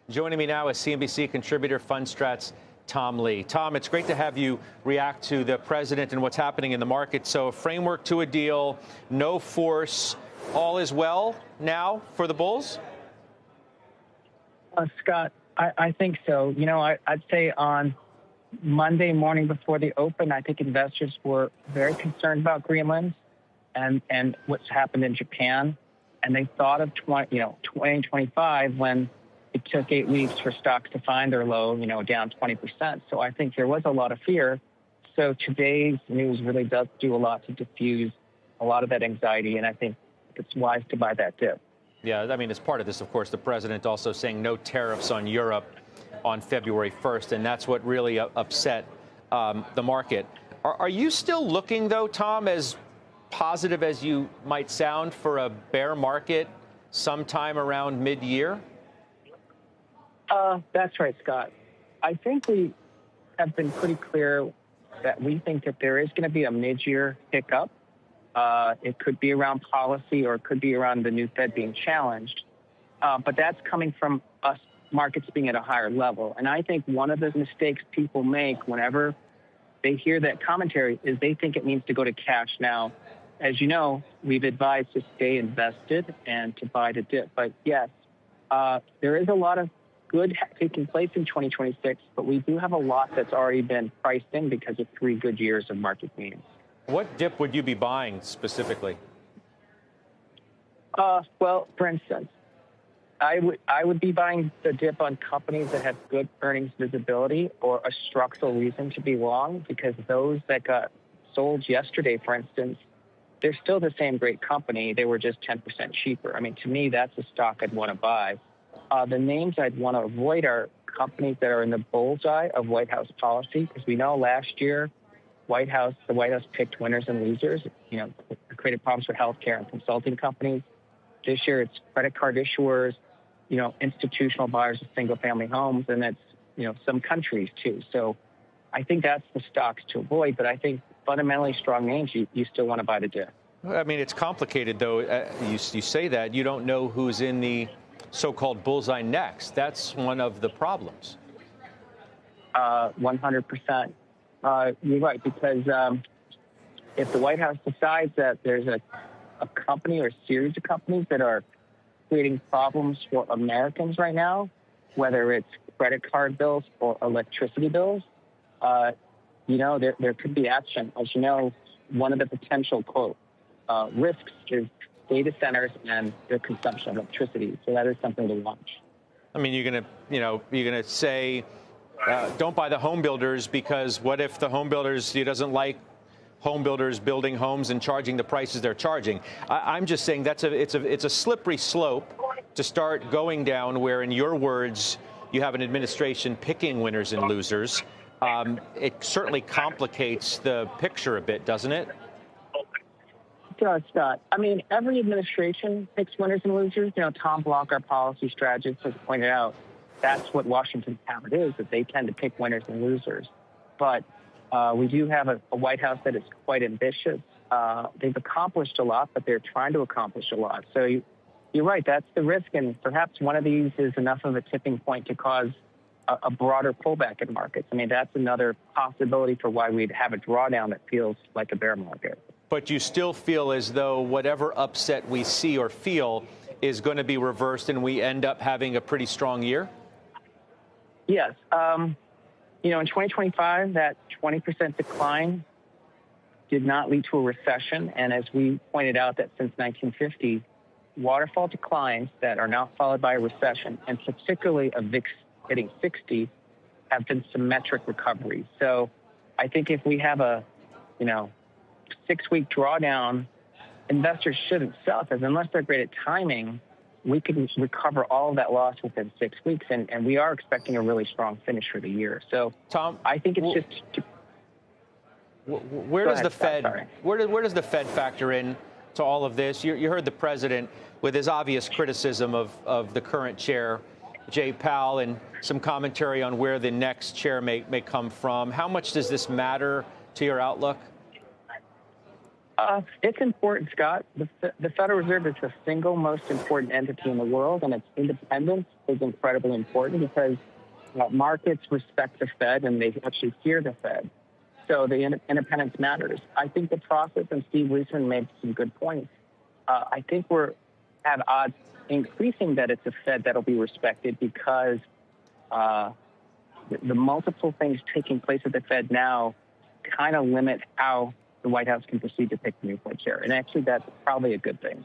Joining me now is CNBC contributor FundStrat's Tom Lee. Tom, it's great to have you react to the president and what's happening in the market. So a framework to a deal, no force, all is well now for the bulls? Scott, I think so. You know, I'd say on Monday morning before the open, I think investors were very concerned about Greenland and what's happened in Japan. And they thought of 2025 when it took 8 weeks for stocks to find their low, down 20%. So I think there was a lot of fear. So today's news really does do a lot to diffuse a lot of that anxiety. And I think it's wise to buy that dip. Yeah, I mean, as part of this, of course, the president also saying no tariffs on Europe on February 1st. And that's what really upset the market. Are you still looking, though, Tom, as positive as you might sound for a bear market sometime around mid-year? That's right, Scott. I think we have been pretty clear that we think that there is going to be a mid-year pickup. It could be around policy or it could be around the new Fed being challenged. But that's coming from us markets being at a higher level. And I think one of the mistakes people make whenever they hear that commentary is they think it means to go to cash. Now, as you know, we've advised to stay invested and to buy the dip. But yes, there is a lot of good taking place in 2026, but we do have a lot that's already been priced in because of 3 good years of market gains. What dip would you be buying specifically? Well, for instance, I would be buying the dip on companies that have good earnings visibility or a structural reason to be long, because those that got sold yesterday, for instance, they're still the same great company. They were just 10% cheaper. I mean, to me, that's a stock I'd want to buy. The names I'd want to avoid are companies that are in the bullseye of White House policy, because we know last year the White House picked winners and losers. It created problems for healthcare and consulting companies. This year it's credit card issuers, institutional buyers of single-family homes, and it's some countries too. So I think that's the stocks to avoid. But I think fundamentally strong names, you still want to buy the dip. I mean, it's complicated though. You say that you don't know who's in the so-called bullseye next. That's one of the problems. 100%. You're right, because if the White House decides that there's a company or a series of companies that are creating problems for Americans right now, whether it's credit card bills or electricity bills, there could be action. As you know, one of the potential, quote, risks is data centers and their consumption of electricity. So that is something to watch. I mean, you're gonna say, don't buy the home builders, because what if the home builders, he doesn't like home builders building homes and charging the prices they're charging? I'm just saying it's a slippery slope to start going down, where, in your words, you have an administration picking winners and losers. It certainly complicates the picture a bit, doesn't it? It does, Scott. I mean, every administration picks winners and losers. Tom Block, our policy strategist, has pointed out that's what Washington's habit is, that they tend to pick winners and losers. But we do have a White House that is quite ambitious. They've accomplished a lot, but they're trying to accomplish a lot. So you're right, that's the risk. And perhaps one of these is enough of a tipping point to cause a broader pullback in markets. I mean, that's another possibility for why we'd have a drawdown that feels like a bear market. But you still feel as though whatever upset we see or feel is going to be reversed and we end up having a pretty strong year? Yes. In 2025, that 20% decline did not lead to a recession. And as we pointed out, that since 1950, waterfall declines that are not followed by a recession, and particularly a VIX hitting 60, have been symmetric recoveries. So I think if we have a, 6-week drawdown, investors shouldn't sell, because unless they're great at timing, we can recover all of that loss within 6 weeks. And we are expecting a really strong finish for the year. So Tom, I think it's just... Where does the Fed factor in to all of this? You heard the president with his obvious criticism of the current chair, Jay Powell, and some commentary on where the next chair may come from. How much does this matter to your outlook? It's important, Scott. The Federal Reserve is the single most important entity in the world, and its independence is incredibly important because markets respect the Fed and they actually fear the Fed. So the independence matters. I think the process, and Steve Leisman made some good points, I think we're at odds increasing that it's a Fed that'll be respected because the multiple things taking place at the Fed now kind of limit how the White House can proceed to pick the new Fed chair. And actually, that's probably a good thing.